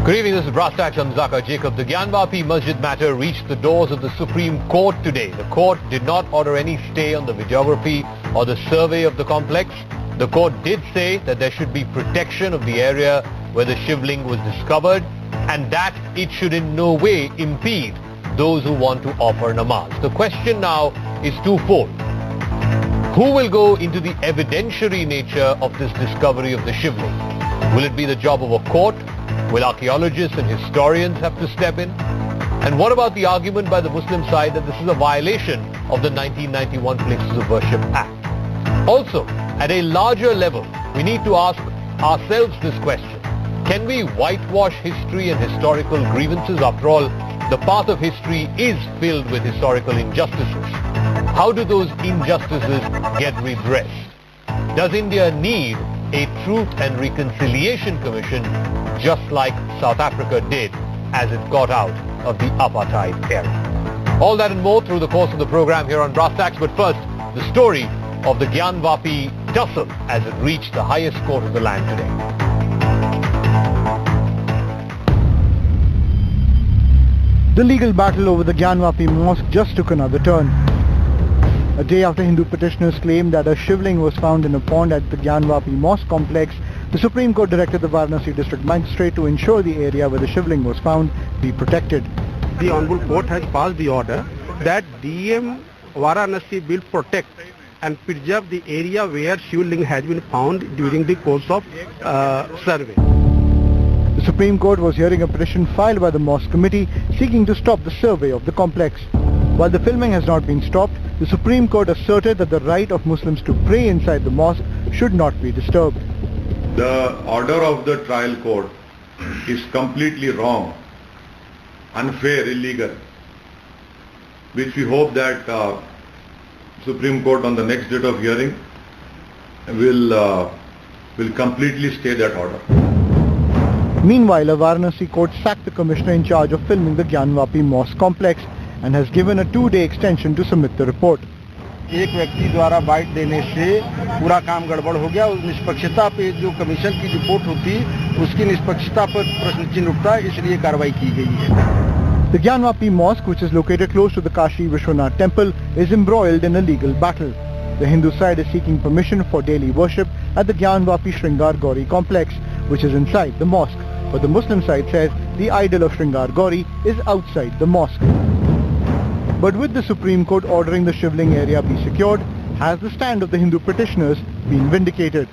Good evening, this is Brastak on Zaka Jacob. The Gyanvapi Masjid matter reached the doors of the Supreme Court today. The court did not order any stay on the videography or the survey of the complex. The court did say that there should be protection of the area where the shivling was discovered and that it should in no way impede those who want to offer namaz. The question now is twofold. Who will go into the evidentiary nature of this discovery of the shivling? Will it be the job of a court? Will archaeologists and historians have to step in? And what about the argument by the Muslim side that this is a violation of the 1991 Places of Worship Act? Also, at a larger level, we need to ask ourselves this question. Can we whitewash history and historical grievances? After all, the path of history is filled with historical injustices. How do those injustices get redressed? Does India need a Truth and Reconciliation Commission just like South Africa did as it got out of the apartheid era? All that and more through the course of the program here on Brass Tacks. But first, the story of the Gyanvapi tussle as it reached the highest court of the land today. The legal battle over the Gyanvapi mosque just took another turn. A day after Hindu petitioners claimed that a shivling was found in a pond at the Gyanvapi mosque complex, the Supreme Court directed the Varanasi district magistrate to ensure the area where the shivling was found be protected. The Honorable Court has passed the order that DM Varanasi will protect and preserve the area where shivling has been found during the course of survey. The Supreme Court was hearing a petition filed by the Mosque Committee seeking to stop the survey of the complex. While the filming has not been stopped, the Supreme Court asserted that the right of Muslims to pray inside the mosque should not be disturbed. The order of the trial court is completely wrong, unfair, illegal, which we hope that Supreme Court on the next date of hearing will completely stay that order. Meanwhile, a Varanasi court sacked the commissioner in charge of filming the Gyanvapi mosque complex and has given a 2-day extension to submit the report. एक व्यक्ति द्वारा bite देने से पूरा काम गड़बड़ हो गया। उस निष्पक्षता पे जो कमीशन की रिपोर्ट होती उसकी निष्पक्षता पर प्रश्न चिन्ह उठता है, इसलिए कार्रवाई की गई है। The Gyanvapi mosque, which is located close to the Kashi Vishwanath temple, is embroiled in a legal battle. The Hindu side is seeking permission for daily worship at the Gyanvapi Shringar Gauri complex, which is inside the mosque. But the Muslim side says the idol of Shringar Gauri is outside the mosque. But with the Supreme Court ordering the shivling area be secured, has the stand of the Hindu petitioners been vindicated?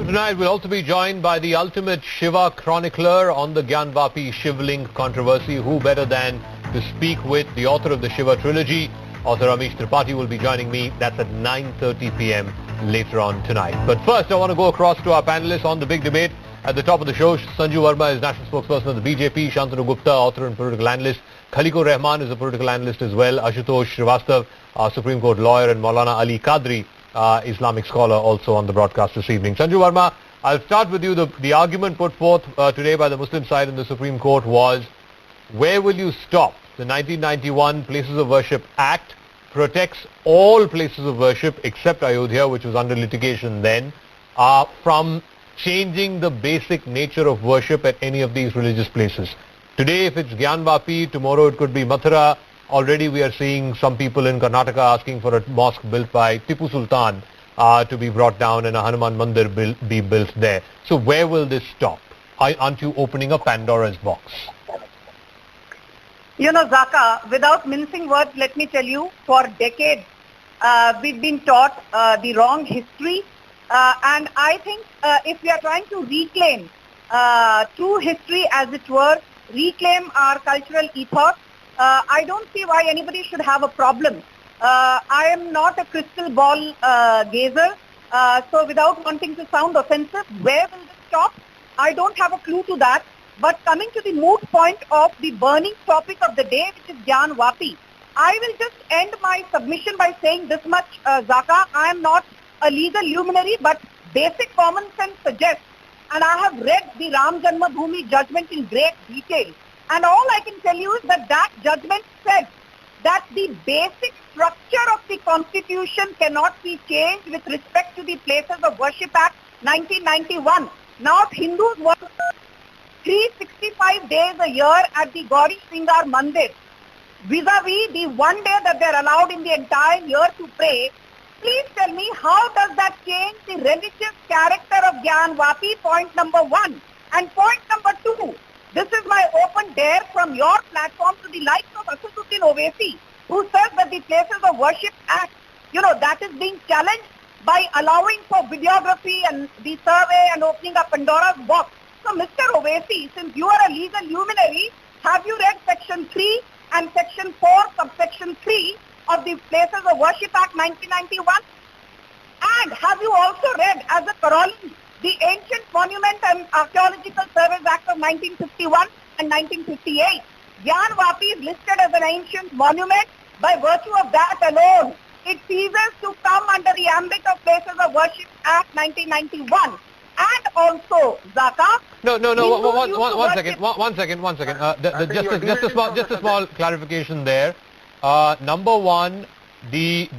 Tonight we'll also be joined by the ultimate Shiva chronicler on the Gyanvapi shivling controversy. Who better than to speak with the author of the Shiva trilogy? Author Amish Tripathi will be joining me. That's at 9:30 p.m. later on tonight. But first I want to go across to our panelists on the big debate. At the top of the show, Sanju Verma is national spokesperson of the BJP, Shantanu Gupta, author and political analyst, Khaliqur Rahman is a political analyst as well, Aashutoshsrivastava, our Supreme Court lawyer, and Maulana Ali Qadri, Islamic scholar, also on the broadcast this evening. Sanju Verma, I'll start with you. The argument put forth today by the Muslim side in the Supreme Court was, where will you stop? The 1991 Places of Worship Act protects all places of worship except Ayodhya, which was under litigation then, from changing the basic nature of worship at any of these religious places. Today, if it's Gyanvapi, tomorrow it could be Mathura. Already we are seeing some people in Karnataka asking for a mosque built by Tipu Sultan to be brought down and a Hanuman Mandir be built there. So where will this stop? Aren't you opening a Pandora's box? You know, Zaka, without mincing words, let me tell you, for decades we've been taught the wrong history. And I think if we are trying to reclaim true history, as it were, reclaim our cultural ethos, I don't see why anybody should have a problem. I am not a crystal ball gazer, so without wanting to sound offensive, where will this stop? I don't have a clue to that. But coming to the moot point of the burning topic of the day, which is Gyanvapi, I will just end my submission by saying this much, Zaka. I am not a legal luminary, but basic common sense suggests, and I have read the Ram Janma Bhoomi judgment in great detail, and all I can tell you is that that judgment said that the basic structure of the constitution cannot be changed with respect to the Places of Worship Act 1991. Now if Hindus want 365 days a year at the Gauri Sringar Mandir, vis-a-vis the one day that they are allowed in the entire year to pray, please tell me, how does that change the religious character of Gyanvapi? Point number one. And point number two, this is my open dare from your platform to the likes of Aashutoshsrivastava, who says that the Places of Worship Act, that is being challenged by allowing for videography and the survey and opening up Pandora's box. So Mr. Owaisi, since you are a legal luminary, have you read section 3 and section 4, subsection 3 of the Places of Worship Act 1991? And have you also read as a corollary the Ancient Monument and Archaeological Surveys Act of 1951 and 1958? Gyanvapi is listed as an ancient monument. By virtue of that alone, it ceases to come under the ambit of Places of Worship Act 1991. And also, Zaka. No. One second. Just a small clarification there. Number one, the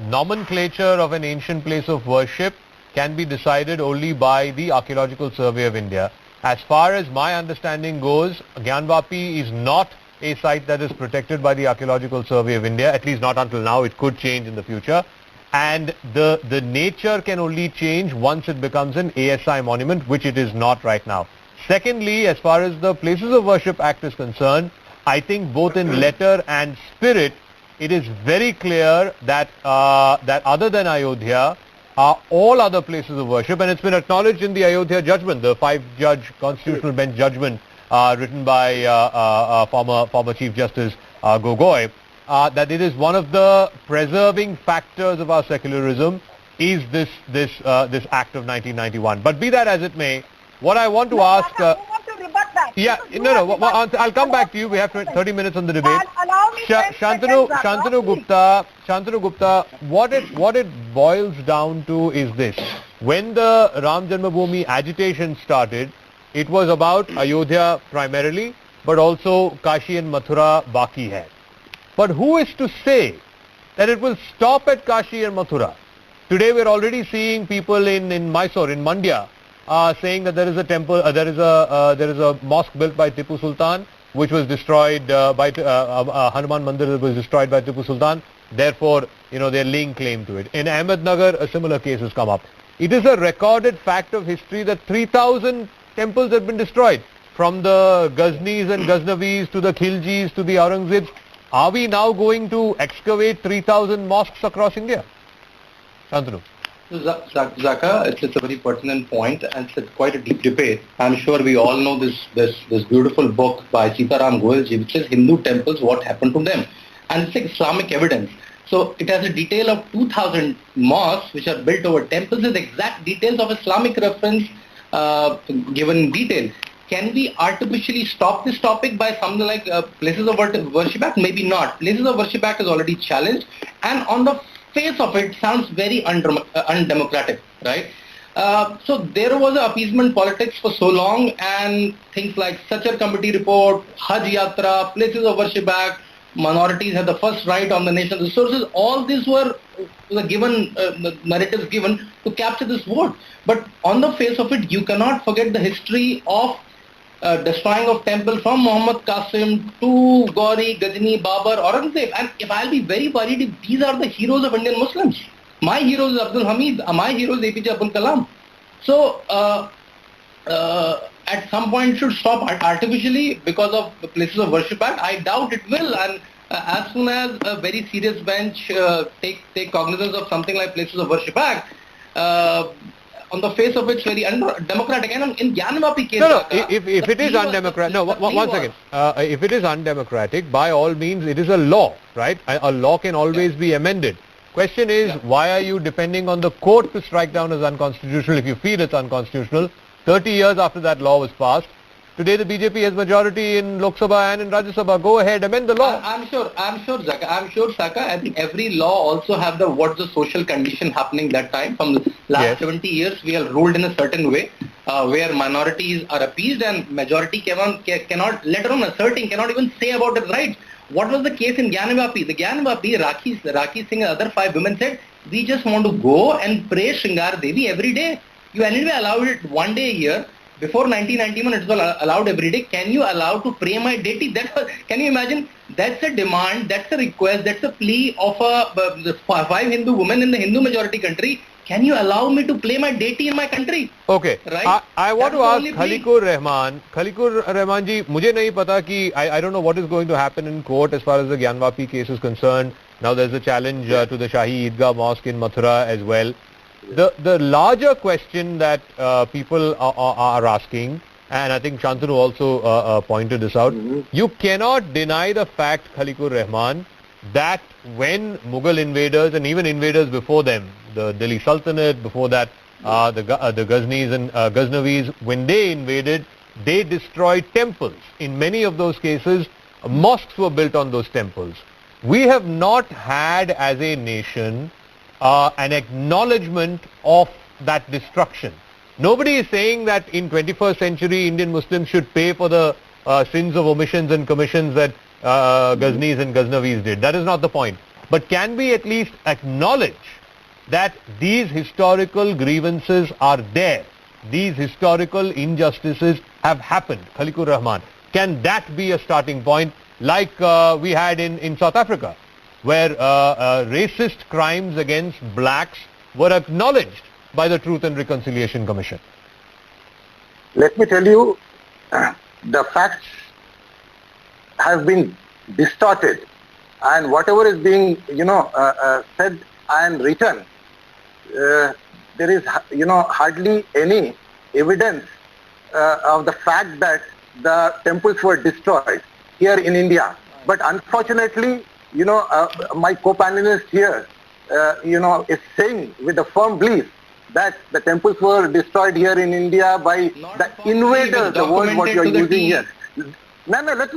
nomenclature of an ancient place of worship can be decided only by the Archaeological Survey of India. As far as my understanding goes, Gyanvapi is not a site that is protected by the Archaeological Survey of India, at least not until now. It could change in the future. And the nature can only change once it becomes an ASI monument, which it is not right now. Secondly, as far as the Places of Worship Act is concerned, I think both in letter and spirit, it is very clear that that other than Ayodhya, all other places of worship, and it's been acknowledged in the Ayodhya judgment, the 5-judge constitutional bench judgment written by former Chief Justice Gogoi, that it is one of the preserving factors of our secularism is this Act of 1991. But be that as it may, what I want to ask... I'll come back to you. We have 30 minutes on the debate. Shantanu Gupta, what it boils down to is this. When the Ram Janmabhoomi agitation started, it was about Ayodhya primarily, but also Kashi and Mathura baki hai. But who is to say that it will stop at Kashi and Mathura? Today we are already seeing people in Mysore, in Mandya, saying that there is a temple, there is a mosque built by Tipu Sultan, which was destroyed by Hanuman Mandir, was destroyed by Tipu Sultan. Therefore, they are laying claim to it. In Ahmednagar, a similar case has come up. It is a recorded fact of history that 3,000 temples have been destroyed, from the Ghaznis and Ghaznavis to the Khiljis to the Aurangzebs. Are we now going to excavate 3,000 mosques across India? Shantanu. Zaka, it's a very pertinent point, and it's quite a deep debate. I'm sure we all know this beautiful book by Sitaram Goelji, which says Hindu temples, what happened to them. And it's Islamic evidence. So it has a detail of 2,000 mosques which are built over temples with exact details of Islamic reference given in detail. Can we artificially stop this topic by something like Places of Worship Act? Maybe not. Places of Worship Act is already challenged, and on the face of it sounds very undemocratic, right? So there was appeasement politics for so long, and things like Sachar Committee report, Hajj Yatra, Places of Worship Act, minorities have the first right on the nation's resources. All these were given narratives given to capture this vote. But on the face of it, you cannot forget the history of destroying of temple from Muhammad Qasim to Gauri, Ghazni, Babar, Aurangzeb. And if I'll be very worried if these are the heroes of Indian Muslims. My hero is Abdul Hamid, my hero is APJ Abdul Kalam. So at some point it should stop artificially because of the Places of Worship Act. I doubt it will, and as soon as a very serious bench take cognizance of something like Places of Worship Act, on the face of it, it's very undemocratic. And in Gyanvapi case... If it is undemocratic... one second. If it is undemocratic, by all means, it is a law, right? A law can always be amended. Question is, why are you depending on the court to strike down as unconstitutional if you feel it's unconstitutional? 30 years after that law was passed, today the BJP has majority in Lok Sabha and in Rajya Sabha. Go ahead, amend the law. I'm sure, Saka. I think every law also have what's the social condition happening that time. From the last 70 years, we have ruled in a certain way where minorities are appeased and majority cannot, let alone asserting, cannot even say about its rights. What was the case in Gyanvapi? The Gyanvapi, Rakhi Singh and other 5 women said, we just want to go and pray Shringar Devi every day. You anyway allowed it one day a year. before 1991 it was allowed every day. Can you allow to pray my deity? Can you imagine? That's a demand, that's a request, that's a plea of five Hindu women in the Hindu majority country. Can you allow me to play my deity in my country? Okay. Right? I want to ask Khaliqur Rahman. Khaliqur Rahman ji, मुझे नहीं पता कि I don't know what is going to happen in court as far as the Gyanvapi case is concerned. Now there's a challenge to the Shahi Eidgah Mosque in Mathura as well. The larger question that people are asking, and I think Shantanu also pointed this out, you cannot deny the fact, Khaliqur Rahman, that when Mughal invaders and even invaders before them, the Delhi Sultanate, before that the Ghaznis and Ghaznavis, when they invaded, they destroyed temples. In many of those cases, mosques were built on those temples. We have not had as a nation an acknowledgement of that destruction. Nobody is saying that in 21st century Indian Muslims should pay for the sins of omissions and commissions that Ghaznis and Ghaznavis did. That is not the point. But can we at least acknowledge that these historical grievances are there? These historical injustices have happened. Khaliqur Rahman, can that be a starting point like we had in South Africa, where racist crimes against blacks were acknowledged by the Truth and Reconciliation Commission? Let me tell you, the facts have been distorted, and whatever is being, said and written, there is, hardly any evidence of the fact that the temples were destroyed here in India. But unfortunately, my co-panelist here, is saying with a firm belief that the temples were destroyed here in India by the invaders, the word what you are using here. No, let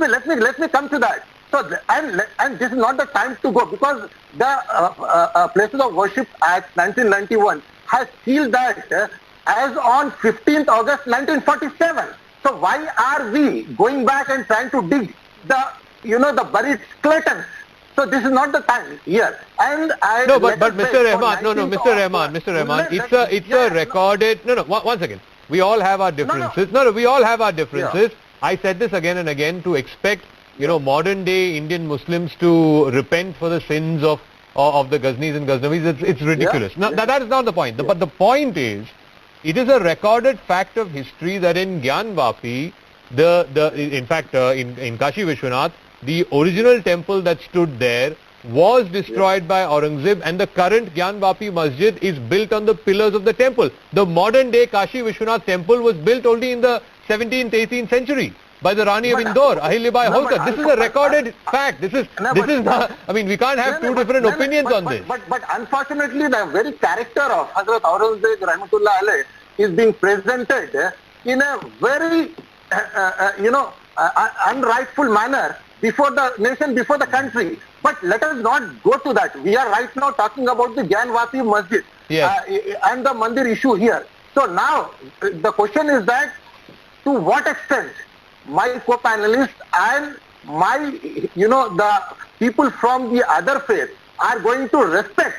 me come to that. So, and this is not the time to go, because the Places of Worship Act 1991 has sealed that as on 15th August 1947. So why are we going back and trying to dig the buried skeletons? So this is not the time here. And I but Mr. Rahman, Mr. Rahman, it's a recorded. One second. We all have our differences. We all have our differences. Yeah. I said this again and again, to expect modern day Indian Muslims to repent for the sins of the Ghaznis and Ghaznavis, it's ridiculous. Yeah. Now, that is not the point. But the point is, it is a recorded fact of history that in Gyanvapi, in Kashi Vishwanath, the original temple that stood there was destroyed by Aurangzeb, and the current Gyanvapi Masjid is built on the pillars of the temple. The modern day Kashi Vishwanath temple was built only in the 17th, 18th century by the Rani of Indore, Ahilyabai Holkar. This is a recorded fact. This is not, I mean, we can't have two different opinions on this. But unfortunately, the very character of Hazrat Aurangzeb Rahmatullah Alayh is being presented in a very, unrightful manner before the nation, before the country. But let us not go to that. We are right now talking about the Gyanvapi Masjid and the Mandir issue here. So now the question is that to what extent my co-panelists and the people from the other faith are going to respect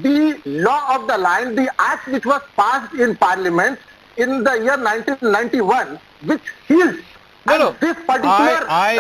the law of the land, the act which was passed in Parliament in the year 1991, which seals this particular I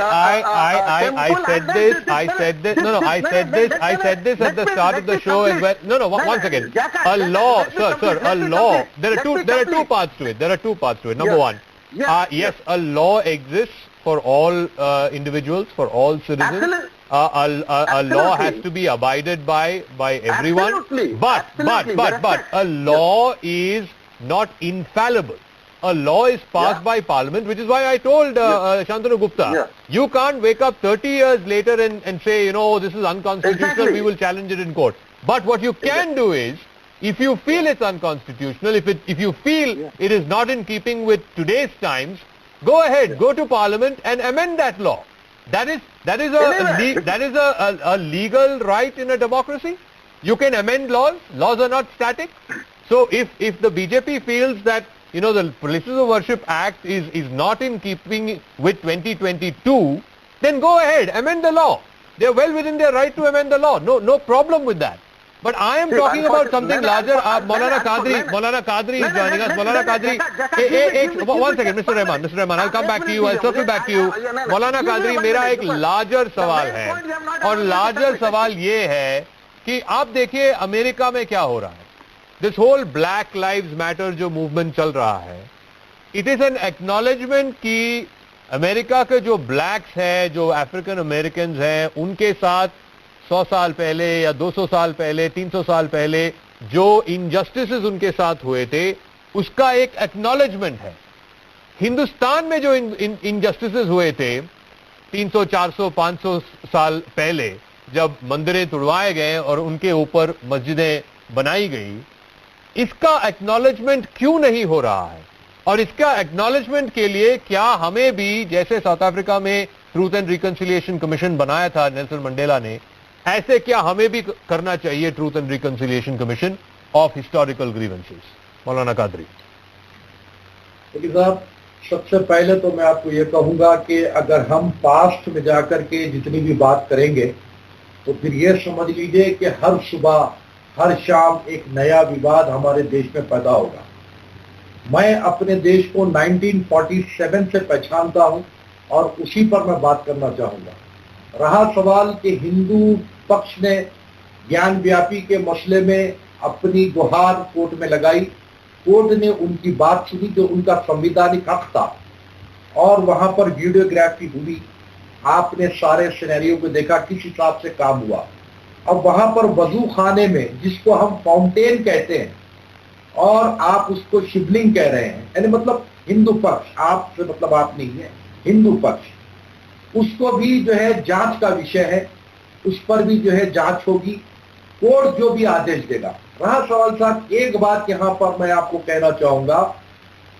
said this at the start of the show as well. One second. A law, sir, a law. There are two parts to it. Number one, yes, a law exists for all individuals, for all citizens. A law has to be abided by everyone. Absolutely. But a law is not infallible. A law is passed by Parliament, which is why I told Shantanu Gupta, you can't wake up 30 years later and say, this is unconstitutional, we will challenge it in court. But what you can do is, if you feel it's unconstitutional, if you feel it is not in keeping with today's times, go ahead, go to Parliament and amend that law. That is a legal right in a democracy. You can amend laws. Laws are not static. So if the BJP feels that the Places of Worship Act is not in keeping with 2022, then go ahead, amend the law. They are well within their right to amend the law. No problem with that. But I am talking about something larger. Maulana Qadri is joining us. Maulana Qadri, one second, Mr. Rahman, I'll come back to you. I'll circle back to you. Maulana Qadri, मेरा एक larger सवाल है, और larger सवाल ये है कि आप देखिए अमेरिका में क्या हो रहा है. This whole Black Lives Matter जो movement चल रहा है, it is an acknowledgement कि अमेरिका के जो blacks हैं, जो African Americans हैं, उनके साथ 100 साल पहले या 200 साल पहले, 300 साल पहले जो इनजस्टिसेस उनके साथ हुए थे, उसका एक एक्नॉलेजमेंट है. हिंदुस्तान में जो इनजस्टिसेस हुए थे 300, 400, 500 साल पहले, जब मंदिरें तुड़वाए गए और उनके ऊपर मस्जिदें बनाई गई, इसका एक्नॉलेजमेंट क्यों नहीं हो रहा है? और इसका एक्नॉलेजमेंट के लिए क्या हमें भी, जैसे साउथ अफ्रीका में ट्रूथ एंड रिकंसिलिएशन कमीशन बनाया था नेल्सन मंडेला ने, ऐसे क्या हमें भी करना चाहिए truth and reconciliation commission of historical grievances? मौलाना कादरी. देखिए साहब, सबसे पहले तो मैं आपको ये कहूंगा कि अगर हम पास्ट में जाकर के जितनी भी बात करेंगे तो फिर ये समझ लीजिए कि हर सुबह हर शाम एक नया विवाद हमारे देश में पैदा होगा. मैं अपने देश को 1947 से पहचानता हूं और उसी पर मैं बात करना चाहूंगा. रहा सवाल कि हिंदू पक्ष ने ज्ञानव्यापी के मसले में अपनी गुहार कोर्ट में लगाई, कोर्ट ने उनकी बात सुनी जो उनका संवैधानिक हक था, और वहां पर वीडियोग्राफी हुई. आपने सारे सिनेरियो को देखा किस हिसाब से काम हुआ. अब वहां पर वजू खाने में, जिसको हम फाउंटेन कहते हैं और आप उसको शिवलिंग कह रहे हैं, यानी मतलब हिंदू पक्ष, आपसे मतलब आप नहीं है, हिंदू पक्ष, उसको भी जो है जांच का विषय है, उस पर भी जो है जांच होगी, कोर्ट जो भी आदेश देगा. रहा सवाल साहब, एक बात यहां पर मैं आपको कहना चाहूंगा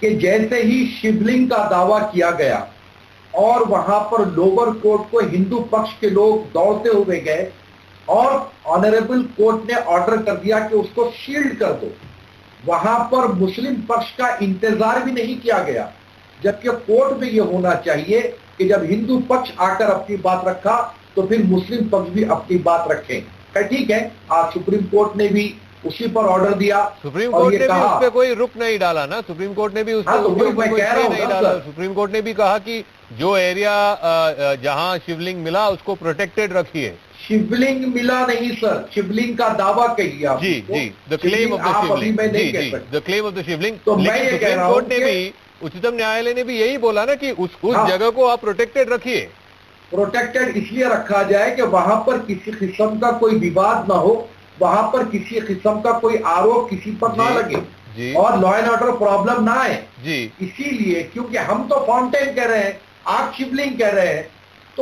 कि जैसे ही शिवलिंग का दावा किया गया और वहां पर लोअर कोर्ट को हिंदू पक्ष के लोग दौड़ते हुए गए और ऑनरेबल कोर्ट ने ऑर्डर कर दिया कि उसको शील्ड कर दो, वहां पर मुस्लिम पक्ष का इंतजार भी नहीं किया गया, जबकि कोर्ट में यह होना चाहिए कि जब हिंदू पक्ष आकर अपनी बात रखा तो फिर मुस्लिम पक्ष भी अपनी बात रखें. ठीक है, आज सुप्रीम कोर्ट ने भी उसी पर ऑर्डर दिया. सुप्रीम कोर्ट ने भी उस पे कोई रुख नहीं डाला ना. सुप्रीम कोर्ट ने भी उस पर नहीं डाला. सुप्रीम कोर्ट ने भी कहा कि जो एरिया जहां शिवलिंग मिला उसको प्रोटेक्टेड रखिए. शिवलिंग मिला नहीं सर, शिवलिंग का दावा कहिए आप. जी जी, the claim of the Shivling. जी जी, the claim of the Shivling. तो मैं ये कह रहा हूं कोर्ट ने भी, उच्चतम न्यायालय ने भी यही बोला ना कि उस जगह को आप प्रोटेक्टेड रखिए. प्रोटेक्टेड इसलिए रखा जाए कि वहां पर किसी किस्म का कोई विवाद ना हो, वहां पर किसी किस्म का कोई आरोप किसी पर ना लगे और लॉ एंड ऑर्डर प्रॉब्लम ना आए. इसीलिए, क्योंकि हम तो फाउंटेन कह रहे हैं, आप शिवलिंग कह रहे हैं, तो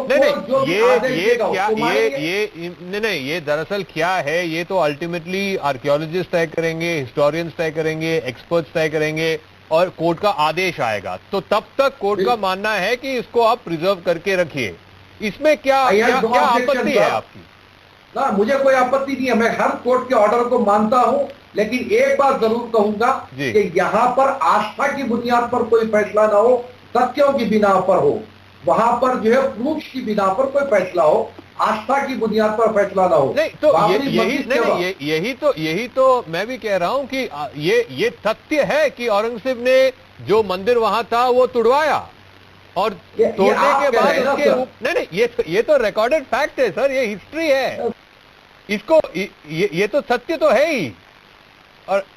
ये दरअसल क्या है, ये तो अल्टीमेटली आर्कियोलॉजिस्ट तय करेंगे, हिस्टोरियंस तय करेंगे, एक्सपर्ट्स तय करेंगे और कोर्ट का आदेश आएगा. तो तब तक कोर्ट का मानना है कि इसको आप प्रिजर्व करके रखिए. इसमें क्या आपत्ति है आपकी? ना, मुझे कोई आपत्ति नहीं है, मैं हर कोर्ट के ऑर्डर को मानता हूं, लेकिन एक बात जरूर कहूंगा कि यहां पर आस्था की बुनियाद पर कोई फैसला ना हो, तथ्यों की बिना पर हो. वहां पर जो है प्रूफ्स की बिना पर कोई फैसला हो, आस्था की बुनियाद पर फैसला ना हो. नहीं तो यही तो मैं भी कह रहा हूं कि ये तथ्य है कि औरंगजेब ने जो मंदिर वहां था वो तुड़वाया और तोड़ने के बाद उसके नहीं, ये तो रिकॉर्डेड फैक्ट है सर, ये हिस्ट्री है. इसको ये तो सत्य तो है ही.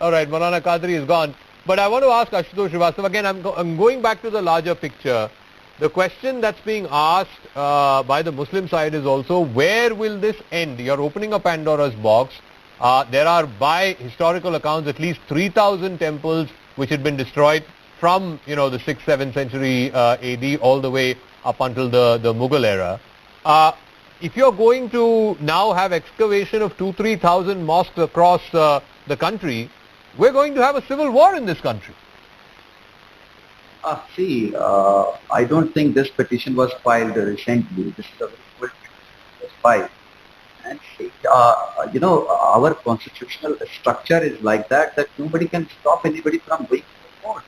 Alright, Maulana Qadri is gone, but I want to ask Aashutoshsrivastava again. I'm going back to the larger picture. The question that's being asked by the Muslim side is also, where will this end? You're opening a Pandora's box. There are, by historical accounts, at least 3,000 temples which had been destroyed from, the 6th, 7th century AD all the way up until the Mughal era. If you're going to now have excavation of 2,000-3,000 mosques across the country, we're going to have a civil war in this country. See, I don't think this petition was filed recently. This is a very old petition was filed. And see, our constitutional structure is like that nobody can stop anybody from going to the court.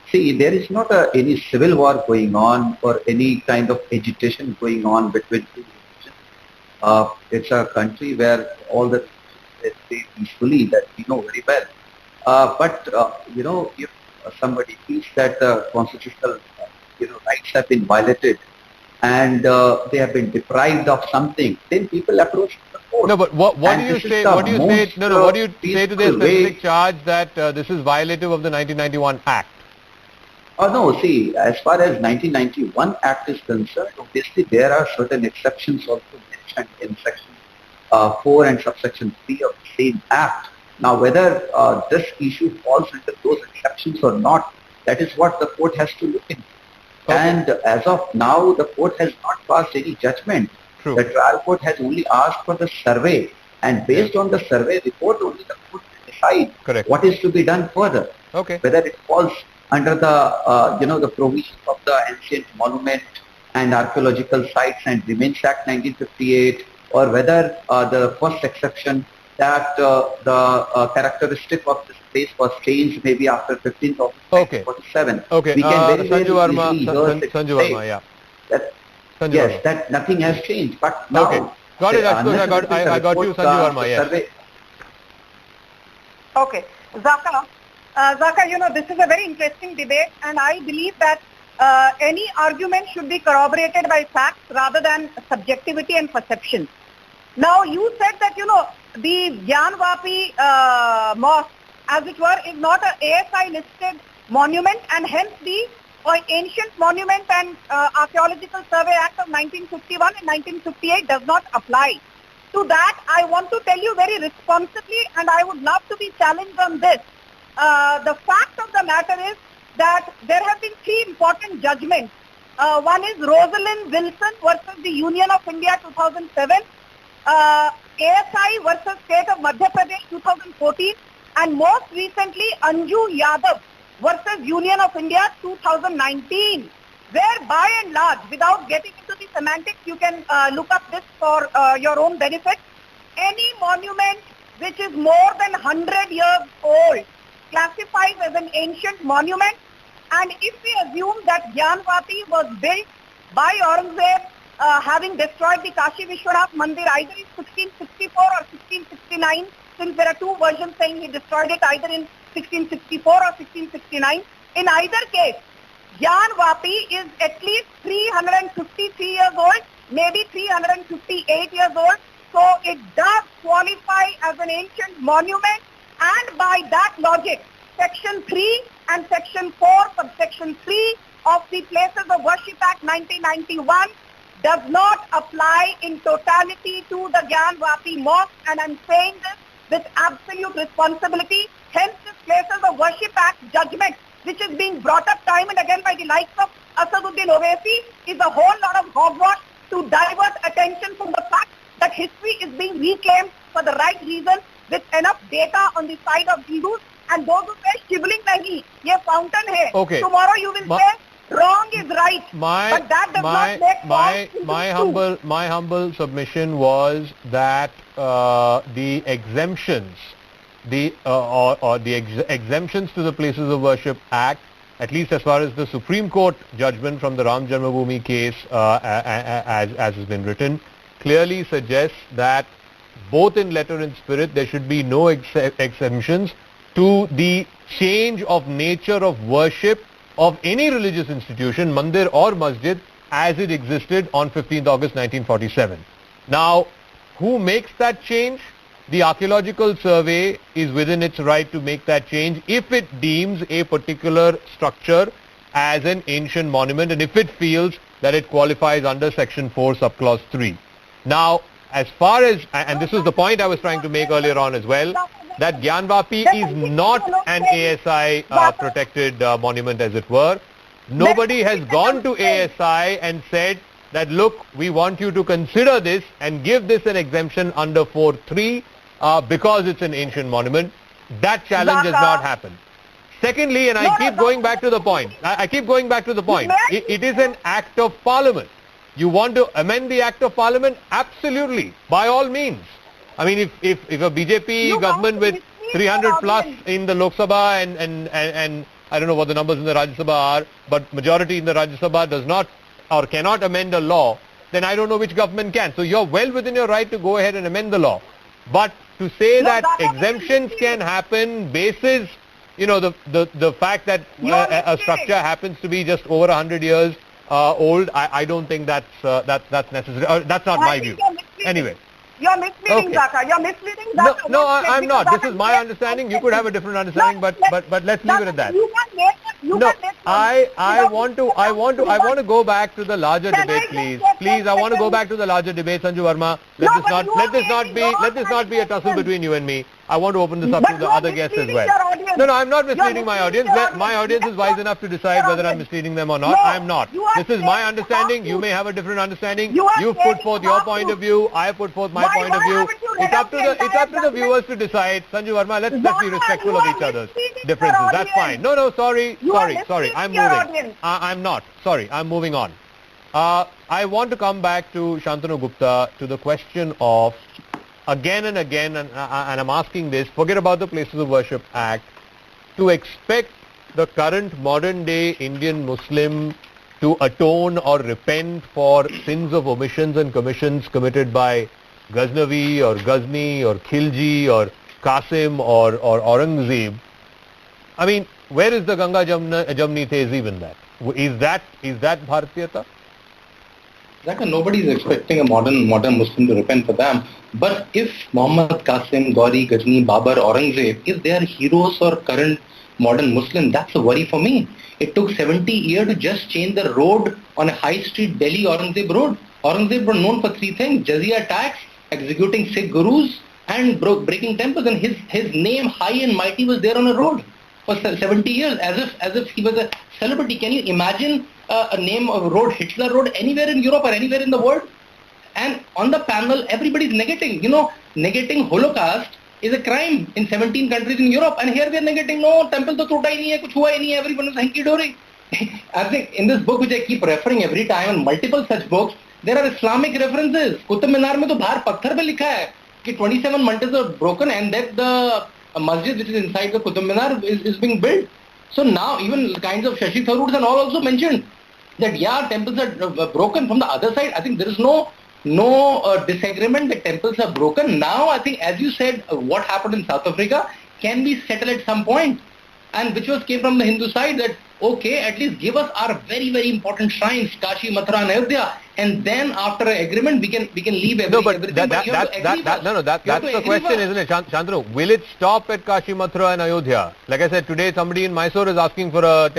See, there is not any civil war going on or any kind of agitation going on between two religions. It's a country where all the their stay peacefully, that we know very well. But if somebody feels that the constitutional rights have been violated and they have been deprived of something, then people approach the court. No, but what do you say? What do you say? No. What do you say to their specific charge that this is violative of the 1991 Act? Oh no, see, as far as 1991 Act is concerned, obviously there are certain exceptions also mentioned in section 4 and subsection 3 of the same Act. Now, whether this issue falls under those exceptions or not, that is what the court has to look into. Okay. And as of now, the court has not passed any judgment. True. The trial court has only asked for the survey, and based on the survey report, only the court will decide what is to be done further. Okay. Whether it falls under the the provisions of the Ancient Monument and Archaeological Sites and Remains Act 1958, or whether the first exception that the characteristic of this place was changed maybe after 15th of 1947. Okay. We can very Sanju Verma, yes, that nothing has changed. But now, got it. I got you, Sanju Verma. Yes. Okay, Zaka, this is a very interesting debate, and I believe that any argument should be corroborated by facts rather than subjectivity and perception. Now, you said that, the Gyanvapi mosque, as it were, is not an ASI listed monument, and hence the Ancient Monument and Archaeological Survey Act of 1951 and 1958 does not apply. To that, I want to tell you very responsibly, and I would love to be challenged on this. The fact of the matter is that there have been 3 important judgments. One is Rosalind Wilson versus the Union of India 2007, ASI versus State of Madhya Pradesh 2014, and most recently Anju Yadav versus Union of India 2019, where by and large, without getting into the semantics, you can look up this for your own benefit. Any monument which is more than 100 years old classifies as an ancient monument, and if we assume that Gyanvapi was built by Aurangzeb having destroyed the Kashi Vishwanath Mandir either in 1664 or 1669, since there are 2 versions saying he destroyed it either in 1664 or 1669. In either case, Gyanvapi is at least 353 years old, maybe 358 years old, so it does qualify as an ancient monument, and by that logic, Section 3 and Section 4, subsection 3 of the Places of Worship Act 1991 does not apply in totality to the Gyanvapi mosque, and I'm saying this with absolute responsibility. Hence, this Places of Worship Act judgment, which is being brought up time and again by the likes of Asaduddin Owaisi, is a whole lot of hogwash to divert attention from the fact that history is being reclaimed for the right reasons with enough data on the side of Hindus, and those who say shivling nahi, ye fountain hai. Okay. Tomorrow you will say wrong is right. But that does not make my humble submission was that the exemptions, exemptions to the Places of Worship Act, at least as far as the Supreme Court judgment from the Ram Janmabhoomi case as has been written, clearly suggests that both in letter and spirit there should be no exemptions to the change of nature of worship of any religious institution, mandir or masjid, as it existed on 15th August 1947. Now, who makes that change? The Archaeological Survey is within its right to make that change if it deems a particular structure as an ancient monument and if it feels that it qualifies under Section 4, Subclause 3. Now, as far as, and this is the point I was trying to make earlier on as well, that Gyanvapi is not an ASI protected monument, as it were. Nobody has gone to ASI and said that, look, we want you to consider this and give this an exemption under 4.3 because it's an ancient monument. That challenge has not happened. Secondly, and I keep going back to the point, it is an act of parliament. You want to amend the act of parliament? Absolutely, by all means. I mean, if a BJP government with 300 plus in the Lok Sabha and I don't know what the numbers in the Rajya Sabha are, but majority in the Rajya Sabha does not or cannot amend a law, then I don't know which government can. So you're well within your right to go ahead and amend the law. But to say No, that Zaka, exemptions can happen basis, the fact that a structure happens to be just over 100 years old, I don't think that's necessary. That's not my view. Anyway. You're misleading, Okay. Zaka. You're misleading, Zaka. No, I'm not. This is my understanding. You could have a different understanding, but let's leave it at that. You can make it. No, I want to go back to the larger debate, please. Please, I want to go back to the larger debate, Sanju Verma. Let this not be a tussle between you and me. I want to open this up to the other guests as well. No, I'm not misleading my audience. My audience is wise enough to decide whether I'm misleading them or not. I'm not. This is my understanding. You may have a different understanding. You've put forth your point of view. I have put forth my point of view. It's up to the viewers to decide. Sanju Verma, let's be respectful of each other's differences. That's fine. No, sorry. I'm moving. I'm not. Sorry, I'm moving on. I want to come back to Shantanu Gupta to the question of again and again, and I'm asking this, forget about the Places of Worship Act, to expect the current modern day Indian Muslim to atone or repent for sins of omissions and commissions committed by Ghaznavi or Ghazni or Khilji or Qasim or Aurangzeb. I mean, where is the Ganga Jamni Tehzeeb in that? Is that Bharatiyata? Nobody is expecting a modern Muslim to repent for them. But if Muhammad, Qasim, Gauri, Ghazni, Babar, Aurangzeb, if they are heroes or current modern Muslim, that's a worry for me. It took 70 years to just change the road on a high street Delhi Aurangzeb road. Aurangzeb was known for three things: jizya tax, executing Sikh gurus, and breaking temples. And his name, high and mighty, was there on a road for 70 years, as if he was a celebrity. Can you imagine a name of a road, Hitler Road, anywhere in Europe or anywhere in the world? And on the panel, everybody's negating. Negating Holocaust is a crime in 17 countries in Europe, and here we are negating, no, temple to tota hi nahi hai, kuch hua hi nahi hai, everyone is hanky-dory. I think in this book, which I keep referring every time, and multiple such books, there are Islamic references. Qutub Minar mein to bahar patthar pe likha hai ki 27 mantis are broken, and that the masjid which is inside the Qutub Minar is being built. So now even kinds of Shashi Tharoors and all also mentioned that temples are broken. From the other side, I think there is no disagreement that temples are broken. Now I think, as you said, what happened in South Africa can be settled at some point, and which came from the Hindu side, that okay, at least give us our very, very important shrines, Kashi, Mathura and Ayodhya, and then after an agreement we can leave everything. No, but that's the question, isn't it, Shantanu? Will it stop at Kashi, Mathura and Ayodhya? Like I said, today somebody in Mysore is asking for a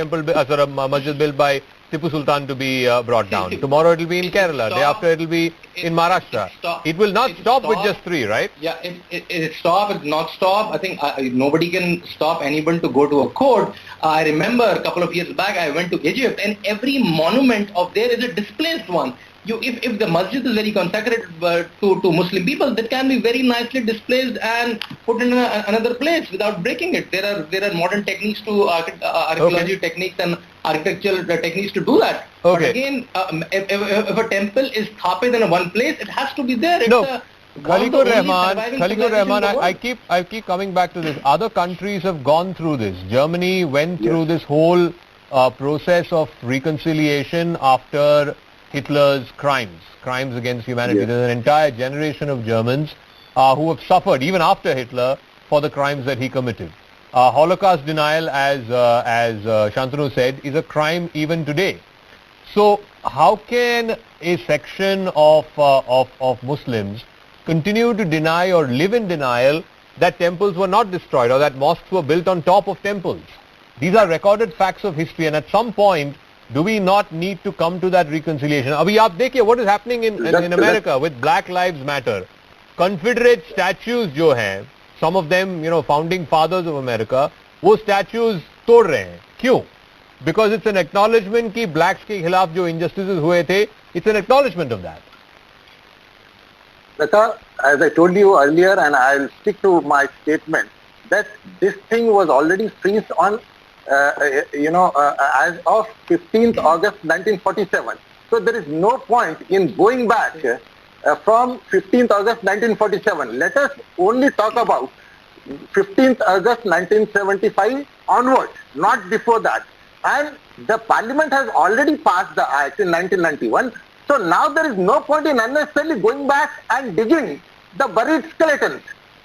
masjid built by Tipu Sultan to be brought down. Tomorrow it will be in Kerala. Day after it will be in Maharashtra. It will not stop with just three, right? Yeah, it stop, it not stop. I think nobody can stop anyone to go to a court. I remember a couple of years back I went to Egypt, and every monument of there is a displaced one. If the masjid is very consecrated to Muslim people, that can be very nicely displaced and put in another place without breaking it. There are modern techniques to archaeology techniques and architectural techniques to do that. Okay. But again, if a temple is thaped in one place, it has to be there. Khaliqur Rahman, I keep coming back to this. Other countries have gone through this. Germany went through this whole process of reconciliation after Hitler's crimes against humanity. Yes. There's an entire generation of Germans who have suffered even after Hitler for the crimes that he committed. Holocaust denial, as Shantanu said, is a crime even today. So how can a section of Muslims continue to deny or live in denial that temples were not destroyed or that mosques were built on top of temples? These are recorded facts of history, and at some point, do we not need to come to that reconciliation? Abhi aap dekhiye what is happening in America with Black Lives Matter. Confederate statues jo hain, some of them, founding fathers of America, wo statues tod rahe hain. Kyun? Because it's an acknowledgement ki blacks ke khilaf jo injustices hue the, it's an acknowledgement of that. Lata, as I told you earlier, and I'll stick to my statement, that this thing was already freezed on as of 15th August 1947. So there is no point in going back from 15th August 1947. Let us only talk about 15th August 1975 onwards, not before that. And the Parliament has already passed the Act in 1991. So now there is no point in unnecessarily going back and digging the buried skeletons.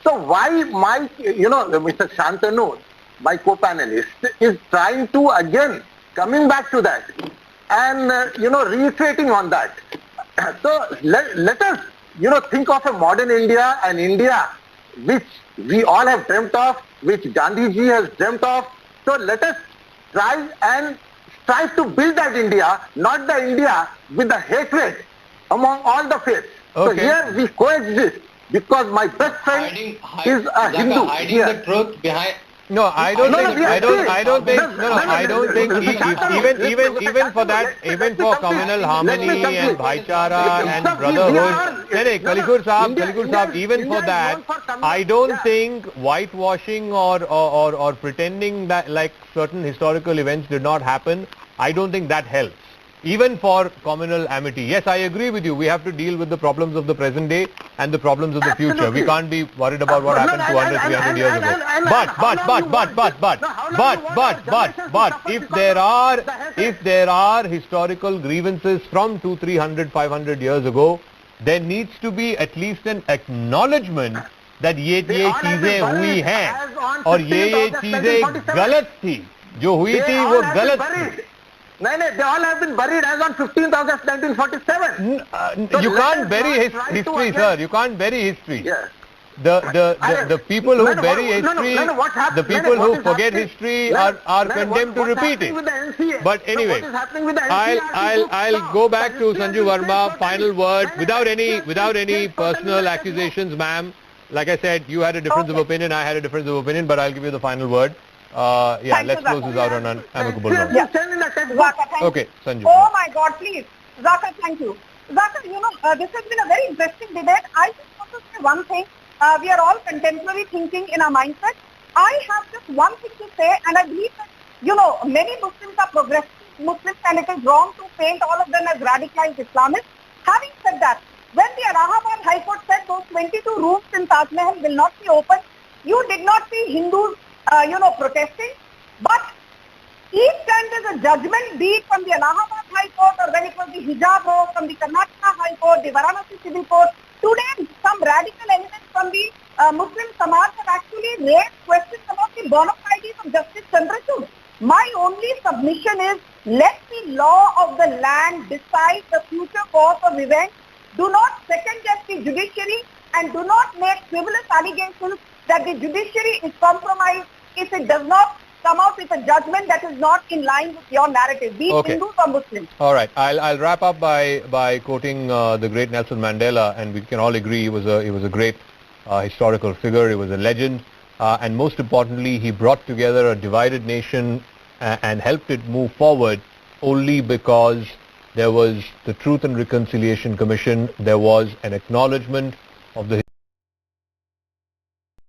So why my, Mr. Shantanu, my co-panelist, is trying to again coming back to that and, reiterating on that. So let us, think of a modern India, an India which we all have dreamt of, which Gandhiji has dreamt of. So let us try and strive to build that India, not the India with the hatred among all the faiths. Okay. So here we coexist because my best friend is a Hindu. Hiding the truth behind. No, I don't think. I don't think. Even for that, even for communal harmony and bhaichara and brotherhood. Kalikur Sahab, even for that, I don't think whitewashing or pretending that like certain historical events did not happen. I don't think that helps. Even for communal amity. Yes, I agree with you. We have to deal with the problems of the present day and the problems of the future. We can't be worried about what happened 200, 300 years ago. But if there are historical grievances from 200, 300, 500 years ago, there needs to be at least an acknowledgement that ये चीजें हुई हैं और ये चीजें गलत थी. जो हुई थी वो गलत थी. No, they all have been buried as on 15th August 1947. You can't bury history, sir. You can't bury history. Yes. The people who bury history, the people who forget history are condemned to repeat it. But anyway, I'll go back to Sanju Verma. Final word, without any personal accusations, ma'am. Like I said, you had a difference of opinion, I had a difference of opinion, but I'll give you the final word. Let's close this out on an amicable note. Okay, Sanju. Oh my God, please. Zaka, thank you. Zaka, this has been a very interesting debate. I just want to say one thing. We are all contemporary thinking in our mindset. I have just one thing to say, and I believe that, many Muslims are progressive Muslims, and it is wrong to paint all of them as radicalized Islamists. Having said that, when the Allahabad High Court said those 22 rooms in Taj Mahal will not be open, you did not see Hindus protesting, but each time there's a judgment, be it from the Allahabad High Court or when it was the hijab law from the Karnataka High Court, the Varanasi Civil Court, today some radical elements from the Muslim Samaj have actually raised questions about the bona fides of Justice Chandrachud. My only submission is, let the law of the land decide the future course of events. Do not second guess the judiciary and do not make frivolous allegations that the judiciary is compromised if it does not come out with a judgment that is not in line with your narrative, be it Hindus or Muslims. All right, I'll wrap up by quoting the great Nelson Mandela, and we can all agree he was a great historical figure. He was a legend, and most importantly, he brought together a divided nation and helped it move forward only because there was the Truth and Reconciliation Commission. There was an acknowledgement of the